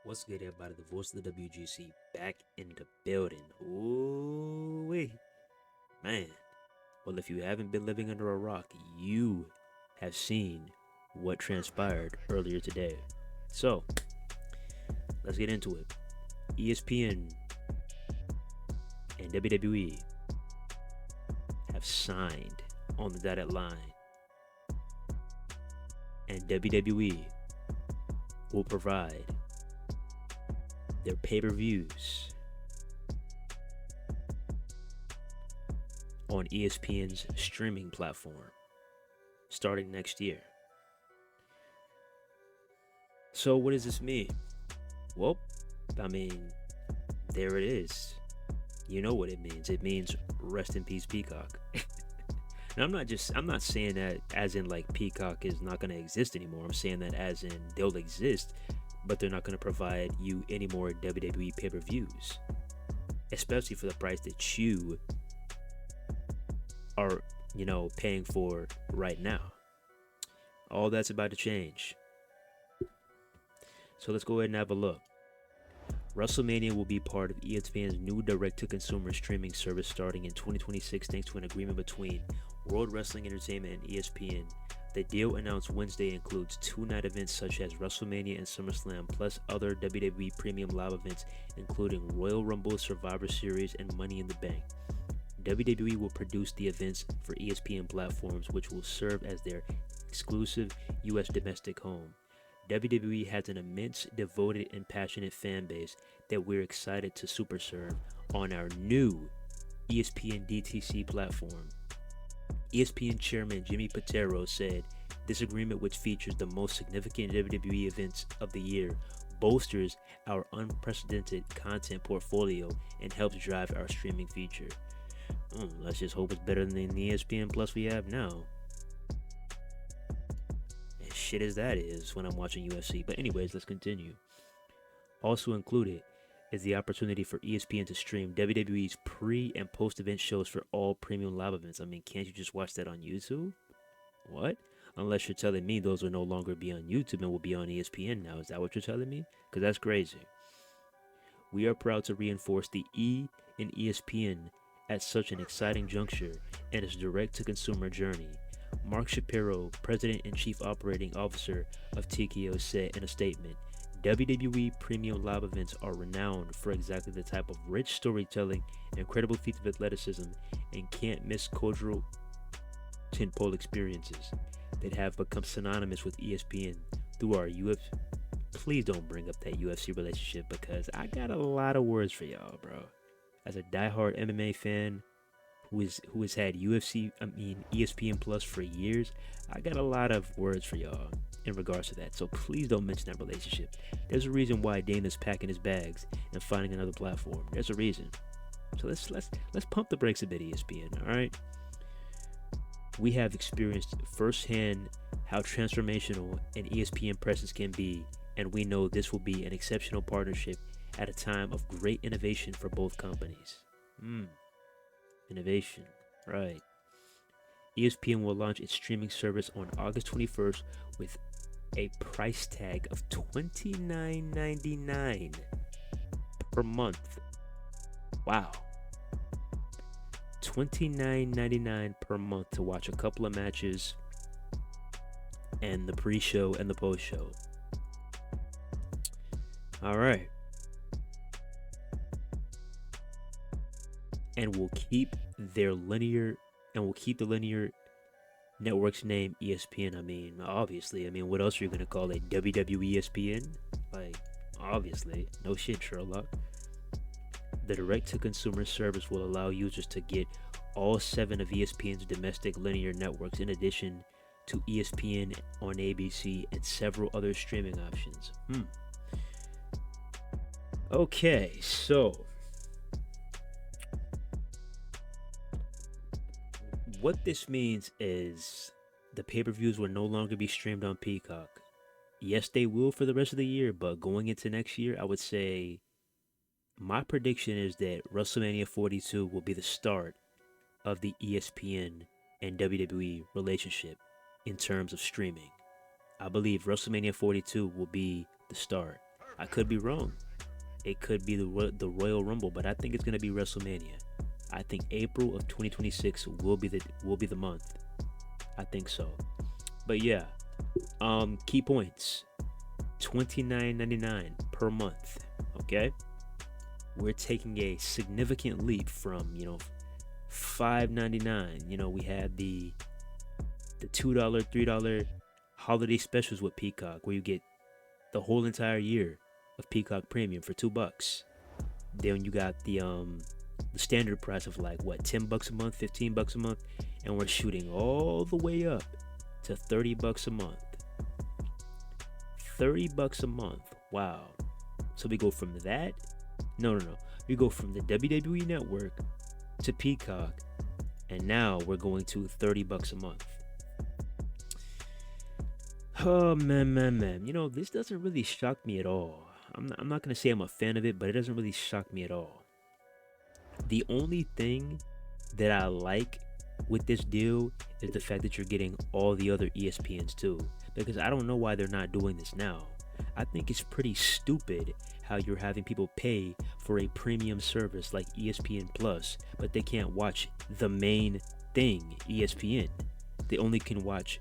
What's good, everybody? The voice of the WGC back in the building. Ooh, wee. Man. Well, if you haven't been living under a rock, you have seen what transpired earlier today. So, let's get into it. ESPN and WWE have signed on the dotted line, and WWE will provide their pay-per-views on ESPN's streaming platform starting next year. So what does this mean? Well, I mean, there it is. You know what it means. It means rest in peace, Peacock. Now I'm not saying that as in like Peacock is not going to exist anymore. I'm saying that as in they'll exist, but they're not going to provide you any more WWE pay-per-views, especially for the price that you are, paying for right now. All that's about to change. So let's go ahead and have a look. WrestleMania will be part of ESPN's new direct-to-consumer streaming service starting in 2026 thanks to an agreement between World Wrestling Entertainment and ESPN. The deal announced Wednesday includes two-night events such as WrestleMania and SummerSlam, plus other WWE premium live events including Royal Rumble, Survivor Series, and Money in the Bank. WWE will produce the events for ESPN platforms, which will serve as their exclusive U.S. domestic home. WWE has an immense, devoted, and passionate fan base that we're excited to super serve on our new ESPN DTC platform. ESPN chairman Jimmy Pitaro said, "This agreement, which features the most significant WWE events of the year, bolsters our unprecedented content portfolio and helps drive our streaming feature." Let's just hope it's better than the ESPN Plus we have now. As shit as that is when I'm watching UFC. But anyways, let's continue. Also included is the opportunity for ESPN to stream WWE's pre- and post-event shows for all premium live events. I mean, can't you just watch that on YouTube? What? Unless you're telling me those will no longer be on YouTube and will be on ESPN now. Is that what you're telling me? Because that's crazy. We are proud to reinforce the E in ESPN at such an exciting juncture in its direct-to-consumer journey. Mark Shapiro, President and Chief Operating Officer of TKO, said in a statement, WWE premium live events are renowned for exactly the type of rich storytelling, incredible feats of athleticism, and can't-miss cultural tentpole experiences that have become synonymous with ESPN through our UFC. Please don't bring up that UFC relationship because I got a lot of words for y'all, bro. As a diehard MMA fan who has had ESPN Plus for years, I got a lot of words for y'all in regards to that. So please don't mention that relationship. There's a reason why Dana's packing his bags and finding another platform. There's a reason. So let's pump the brakes a bit, ESPN. All right. We have experienced firsthand how transformational an ESPN presence can be, and we know this will be an exceptional partnership at a time of great innovation for both companies. Innovation, right. ESPN will launch its streaming service on August 21st with a price tag of $29.99 per month. Wow. $29.99 per month to watch a couple of matches and the pre-show and the post-show. All right. And we'll keep the linear network's name ESPN. I mean, obviously. I mean, what else are you gonna call it? WWE ESPN? Like, obviously. No shit, Sherlock. The direct-to-consumer service will allow users to get all 7 of ESPN's domestic linear networks in addition to ESPN on ABC and several other streaming options. Okay, so what this means is the pay-per-views will no longer be streamed on Peacock. Yes, they will for the rest of the year, but going into next year, I would say my prediction is that WrestleMania 42 will be the start of the ESPN and WWE relationship in terms of streaming. I believe WrestleMania 42 will be the start. I could be wrong. It could be the Royal Rumble, but I think it's gonna be WrestleMania. I think April of 2026 will be the month. I think so. But yeah, key points: $29.99 per month. Okay, we're taking a significant leap from $5.99. We had the $2, $3 holiday specials with Peacock, where you get the whole entire year of Peacock Premium for $2. Then you got the standard price of like what, $10 a month, $15 a month, and we're shooting all the way up to $30 a month. $30 a month. Wow. So we go from that. No. We go from the WWE Network to Peacock, and now we're going to $30 a month. Oh man. This doesn't really shock me at all. I'm not gonna say I'm a fan of it, but it doesn't really shock me at all. The only thing that I like with this deal is the fact that you're getting all the other ESPNs too, because I don't know why they're not doing this now. I think it's pretty stupid how you're having people pay for a premium service like ESPN Plus, but they can't watch the main thing, ESPN. They only can watch,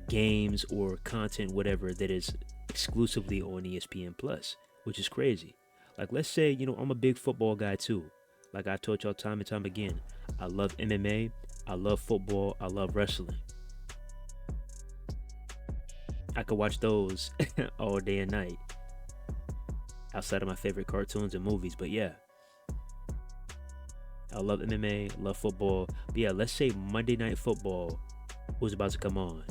games or content, whatever, that is exclusively on ESPN Plus, which is crazy. Like, let's say, I'm a big football guy too. Like I told y'all time and time again, I love MMA, I love football, I love wrestling. I could watch those all day and night, outside of my favorite cartoons and movies. But yeah, I love MMA, love football. But yeah, let's say Monday Night Football was about to come on.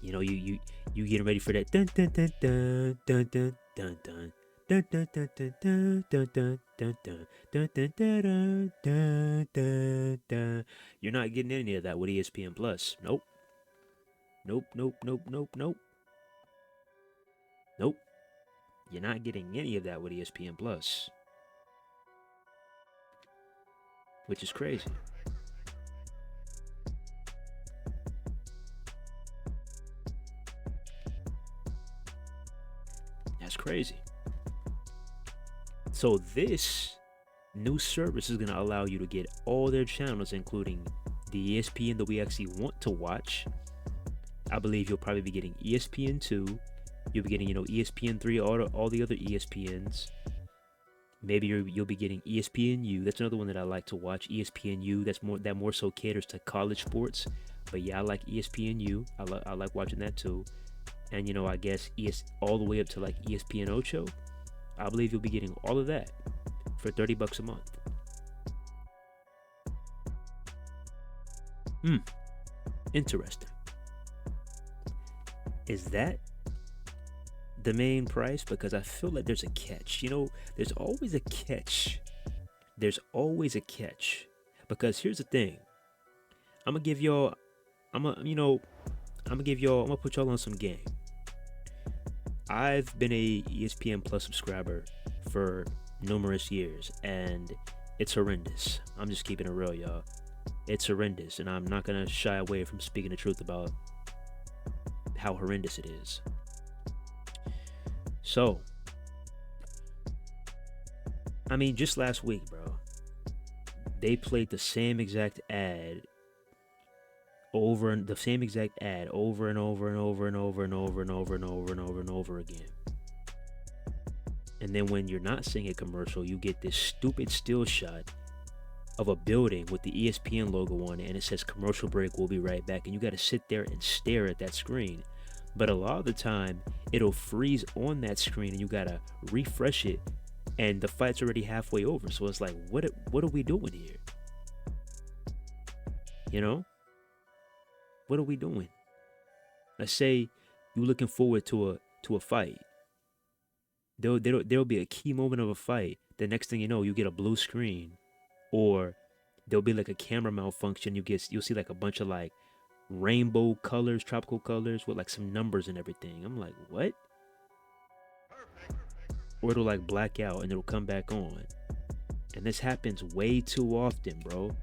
You getting ready for that dun dun dun dun dun dun dun dun. Dun, dun, dun, dun, dun, dun, dun, dun, dun, dun, dun, dun, dun, dun. You're not getting any of that with ESPN Plus. Nope. Nope. You're not getting any of that with ESPN Plus, which is crazy. That's crazy. So this new service is going to allow you to get all their channels, including the ESPN that we actually want to watch. I believe you'll probably be getting ESPN2. You'll be getting, ESPN3, all the other ESPNs. Maybe you'll be getting ESPNU. That's another one that I like to watch. ESPNU. That more so caters to college sports. But yeah, I like ESPNU. I like watching that too. And I guess all the way up to like ESPN Ocho. I believe you'll be getting all of that for $30 a month. Interesting. Is that the main price? Because I feel like there's a catch. There's always a catch. Because here's the thing. I'm gonna put y'all on some game. I've been a ESPN Plus subscriber for numerous years, and it's horrendous. I'm just keeping it real, y'all. It's horrendous, and I'm not gonna shy away from speaking the truth about how horrendous it is. So, just last week, bro, they played the same exact ad over and over and over again. And then when you're not seeing a commercial, you get this stupid still shot of a building with the ESPN logo on it, and it says commercial break, we'll be right back, and you got to sit there and stare at that screen. But a lot of the time it'll freeze on that screen and you got to refresh it, and the fight's already halfway over. So it's like, what are we doing here? What are we doing? Let's say you're looking forward to a fight. There'll be a key moment of a fight. The next thing you know, you get a blue screen, or there'll be like a camera malfunction. You'll see like a bunch of like rainbow colors, tropical colors with like some numbers and everything. I'm like, what? Or it'll like black out and it'll come back on. And this happens way too often, bro.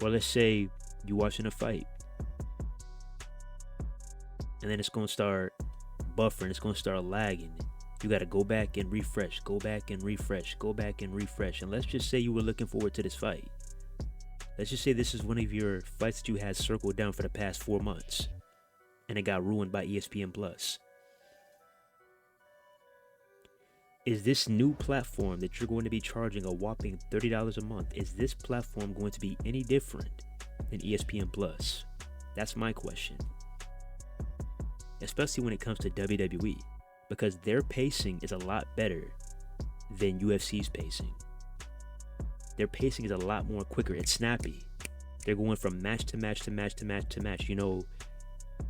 Or let's say you're watching a fight, and then it's gonna start buffering, it's gonna start lagging. You gotta go back and refresh, go back and refresh, go back and refresh. And let's just say you were looking forward to this fight. Let's just say this is one of your fights that you had circled down for the past 4 months, and it got ruined by ESPN Plus. Is this new platform that you're going to be charging a whopping $30 a month, is this platform going to be any different than ESPN Plus? That's my question. Especially when it comes to WWE, because their pacing is a lot better than UFC's pacing. Their pacing is a lot more quicker. It's snappy. They're going from match to match to match to match to match. You know,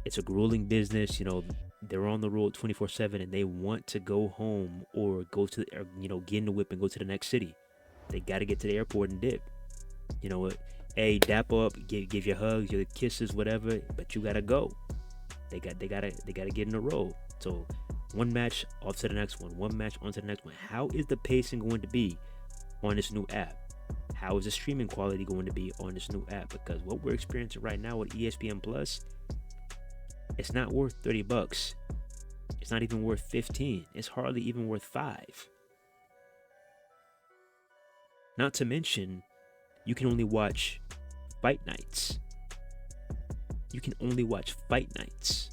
it's a grueling business. You know, they're on the road 24/7, and they want to go home or go to, or, you know, get in the whip and go to the next city. They got to get to the airport and dip. You know what? Hey, dap up, give your hugs, your kisses, whatever. But you gotta go. They gotta get in a row. So one match off to the next one match on to the next one. How is the pacing going to be on this new app? How is the streaming quality going to be on this new app? Because what we're experiencing right now with ESPN Plus, it's not worth $30. It's not even worth 15. It's hardly even worth 5. Not to mention, you can only watch fight nights. You can only watch fight nights.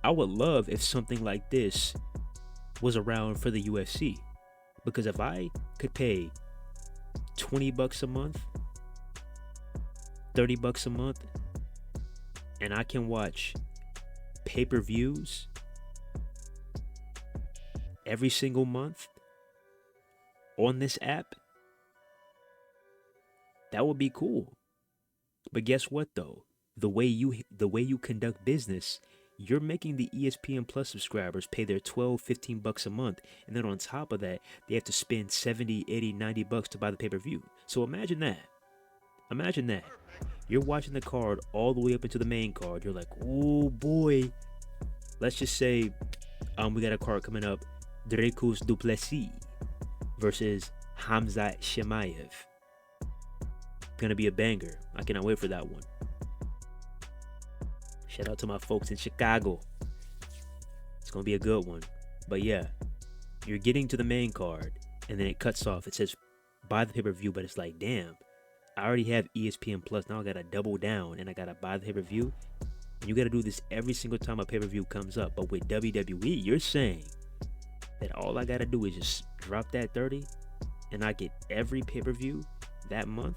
I would love if something like this was around for the UFC. Because if I could pay $20 a month, $30 a month, and I can watch pay-per-views every single month on this app, that would be cool. But guess what though? The way you conduct business, you're making the ESPN Plus subscribers pay their $12, $15 a month, and then on top of that, they have to spend $70, $80, $90 to buy the pay-per-view. So imagine that. Imagine that. You're watching the card all the way up into the main card. You're like, oh boy. Let's just say we got a card coming up, Dricus du Plessis versus Hamzat Chimaev. Gonna be a banger. I cannot wait for that one. Shout out to my folks in Chicago. It's gonna be a good one. But yeah, you're getting to the main card and then it cuts off. It says buy the pay-per-view, but it's like, damn, I already have ESPN Plus. Now I gotta double down and I gotta buy the pay-per-view. And you gotta do this every single time a pay-per-view comes up. But with WWE, you're saying that all I gotta do is just drop that 30 and I get every pay-per-view that month.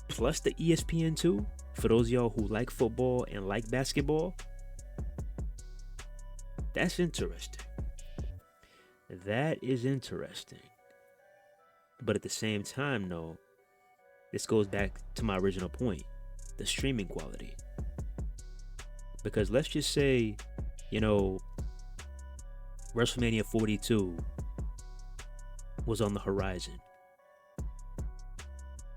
Plus the ESPN2 for those of y'all who like football and like basketball. That's interesting. That is interesting. But at the same time, though, this goes back to my original point, the streaming quality. Because let's just say, you know, WrestleMania 42 was on the horizon.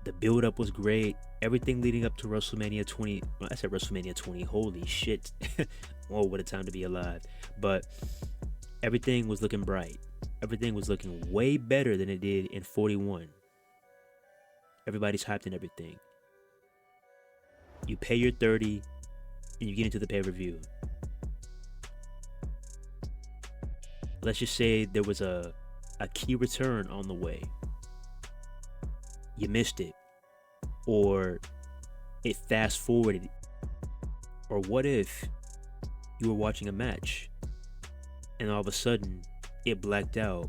The build-up was great. Everything leading up to WrestleMania 20. Well, I said WrestleMania 20. Holy shit. Oh, what a time to be alive. But everything was looking bright. Everything was looking way better than it did in 41. Everybody's hyped and everything. You pay your 30 and you get into the pay-per-view. Let's just say there was a key return on the way. You missed it, or it fast forwarded, or what if you were watching a match and all of a sudden it blacked out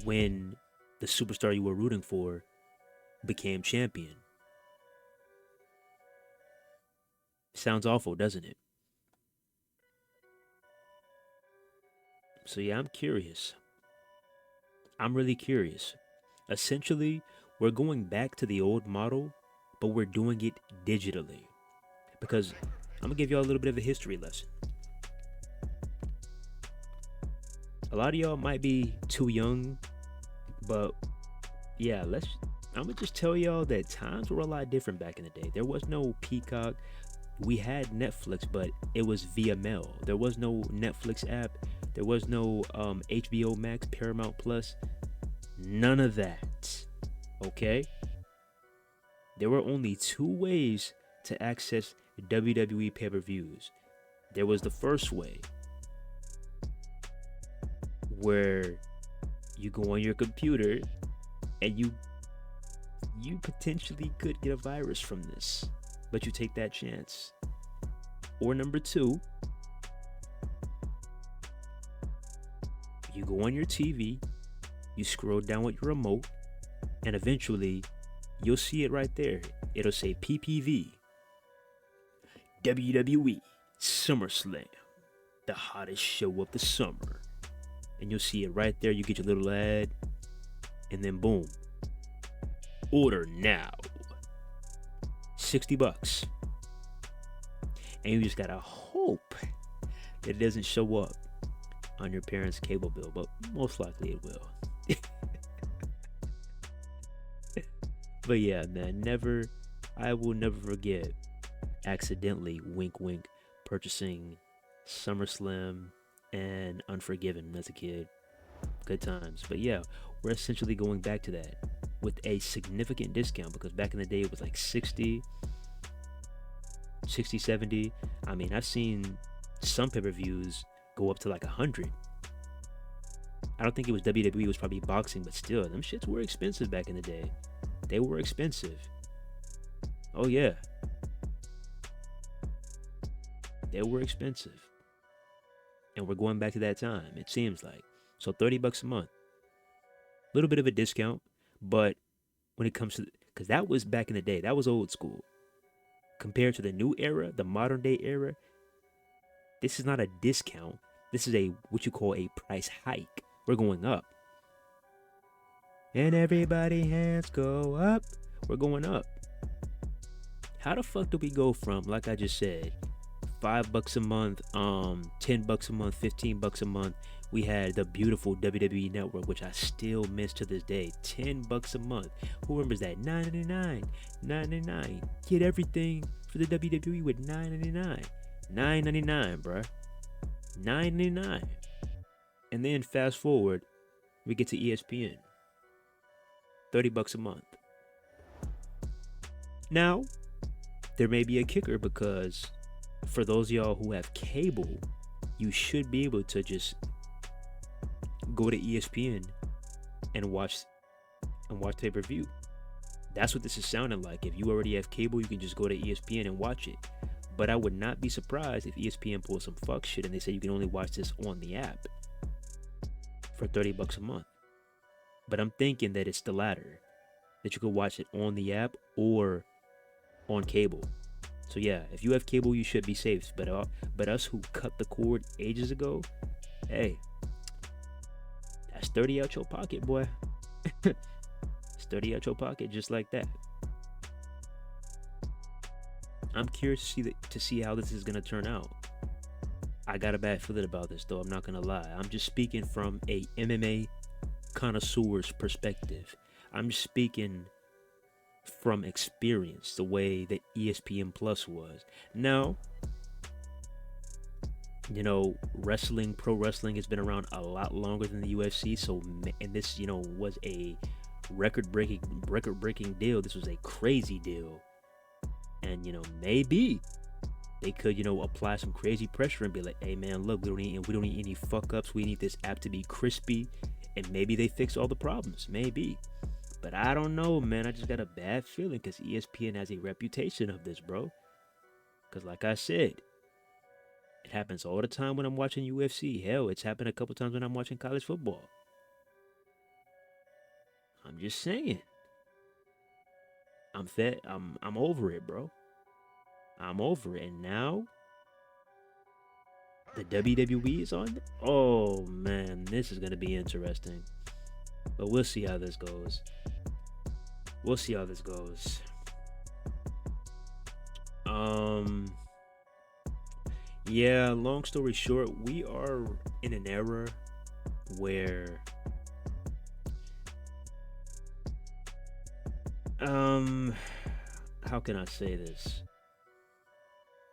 when the superstar you were rooting for became champion? Sounds awful, doesn't it? So yeah, I'm curious. I'm really curious. Essentially, we're going back to the old model, but we're doing it digitally. Because I'm gonna give y'all a little bit of a history lesson. A lot of y'all might be too young, but yeah, I'm gonna just tell y'all that times were a lot different back in the day. There was no Peacock. We had Netflix, but it was via mail. There was no Netflix app. There was no HBO Max, Paramount Plus. None of that. Okay? There were only two ways to access WWE pay-per-views. There was the first way, where you go on your computer and you potentially could get a virus from this, but you take that chance. Or number two, you go on your TV, you scroll down with your remote, and eventually you'll see it right there. It'll say PPV, WWE SummerSlam, the hottest show of the summer. And you'll see it right there. You get your little ad, and then boom, order now. $60. And you just gotta hope that it doesn't show up on your parents' cable bill, but most likely it will. But yeah, man, I will never forget accidentally, wink wink, purchasing SummerSlam and Unforgiven as a kid. Good times. But yeah, we're essentially going back to that with a significant discount, because back in the day it was like 60, 70. I mean, I've seen some pay-per-views go up to like 100. I don't think it was WWE, it was probably boxing, but still, them shits were expensive back in the day. They were expensive. Oh yeah. They were expensive. And we're going back to that time, it seems like. So $30 a month. A little bit of a discount, but when it comes to, because that was back in the day, that was old school. Compared to the new era, the modern day era, this is not a discount. This is a what you call a price hike. We're going up. And everybody hands go up. We're going up. How the fuck do we go from, like I just said, $5 a month, $10 a month, $15 a month? We had the beautiful WWE Network, which I still miss to this day. $10 a month. Who remembers that? $9.99. $9.99. Get everything for the WWE with $9.99. $9.99, bruh. $9.99. And then fast forward, we get to ESPN. $30 a month. Now, there may be a kicker, because for those of y'all who have cable, you should be able to just go to ESPN and watch pay-per-view. That's what this is sounding like. If you already have cable, you can just go to ESPN and watch it. But I would not be surprised if ESPN pulls some fuck shit and they say you can only watch this on the app for $30 a month. But I'm thinking that it's the latter, that you could watch it on the app or on cable. So yeah, if you have cable, you should be safe. But us who cut the cord ages ago, hey, that's 30 out your pocket, boy. It's 30 out your pocket, just like that. I'm curious to see how this is gonna turn out. I got a bad feeling about this, though. I'm not gonna lie. I'm just speaking from a MMA connoisseur's perspective. I'm just speaking from experience, the way that ESPN Plus was. Now, you know, pro wrestling has been around a lot longer than the UFC. So, and this, was a record-breaking deal. This was a crazy deal, and maybe they could, apply some crazy pressure and be like, "Hey, man, look, we don't need any fuck ups. We need this app to be crispy," and maybe they fix all the problems. Maybe. But I don't know, man. I just got a bad feeling, because ESPN has a reputation of this, bro. Because like I said, it happens all the time when I'm watching UFC. Hell, it's happened a couple times when I'm watching college football. I'm just saying. I'm over it, bro. I'm over it. And now the WWE is on. Oh man, this is gonna be interesting. But we'll see how this goes. Yeah, long story short, we are in an era where how can I say this?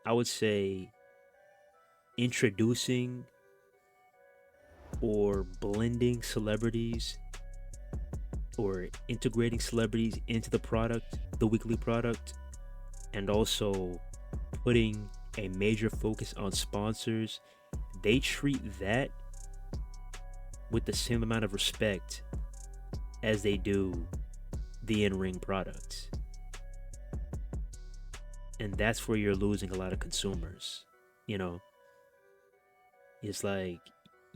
I would say introducing or blending celebrities or integrating celebrities into the product, the weekly product, and also putting a major focus on sponsors, they treat that with the same amount of respect as they do the in-ring products. And that's where you're losing a lot of consumers. You know, it's like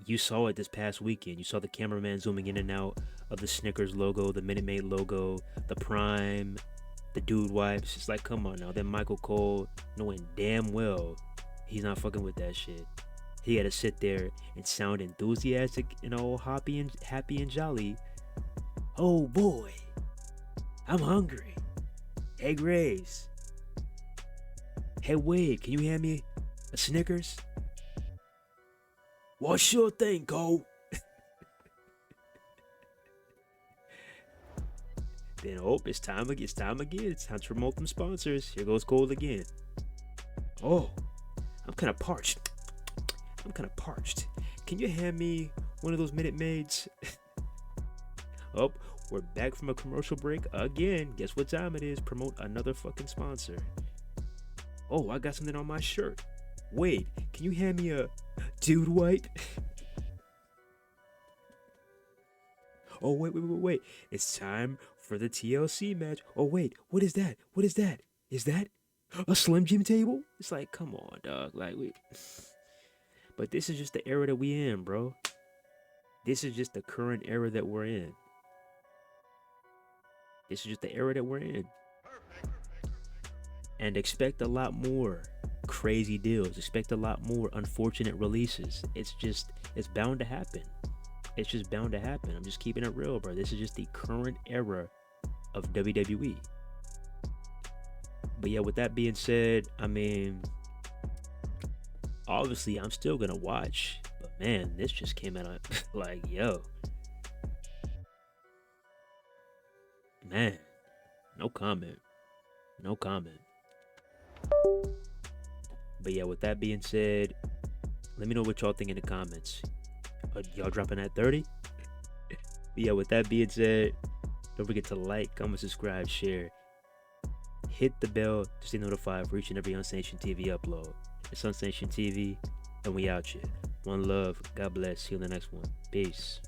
you saw it this past weekend. You saw the cameraman zooming in and out of the Snickers logo, the Minute Maid logo, the Prime, the Dude Wipes. It's like, come on now. Then Michael Cole, knowing damn well he's not fucking with that shit. He had to sit there and sound enthusiastic and all happy and jolly. Oh boy, I'm hungry. Hey Graves. Hey Wade, can you hand me a Snickers? Well, sure thing, Cole. Then it's time again. It's time to promote them sponsors. Here goes Cole again. Oh, I'm kind of parched. Can you hand me one of those Minute Maids? Oh, we're back from a commercial break again. Guess what time it is? Promote another fucking sponsor. Oh, I got something on my shirt. Wait, can you hand me a Dude Wipe? Oh, wait. It's time for the TLC match. Oh, wait, what is that? Is that a Slim Jim table? It's like, come on, dog. Like, But this is just the era that we in, bro. This is just the current era that we're in. And expect a lot more crazy deals. Expect a lot more unfortunate releases. It's bound to happen. It's just bound to happen. I'm just keeping it real, bro. This is just the current era of WWE. But yeah, with that being said, I mean, obviously I'm still gonna watch, but man, this just came out like, yo, man, no comment. But yeah, with that being said, let me know what y'all think in the comments. Y'all dropping at 30? But yeah, with that being said, don't forget to like, comment, subscribe, share. Hit the bell to stay notified for each and every Unsanctioned TV upload. It's Unsanctioned TV, and we out here. One love. God bless. See you in the next one. Peace.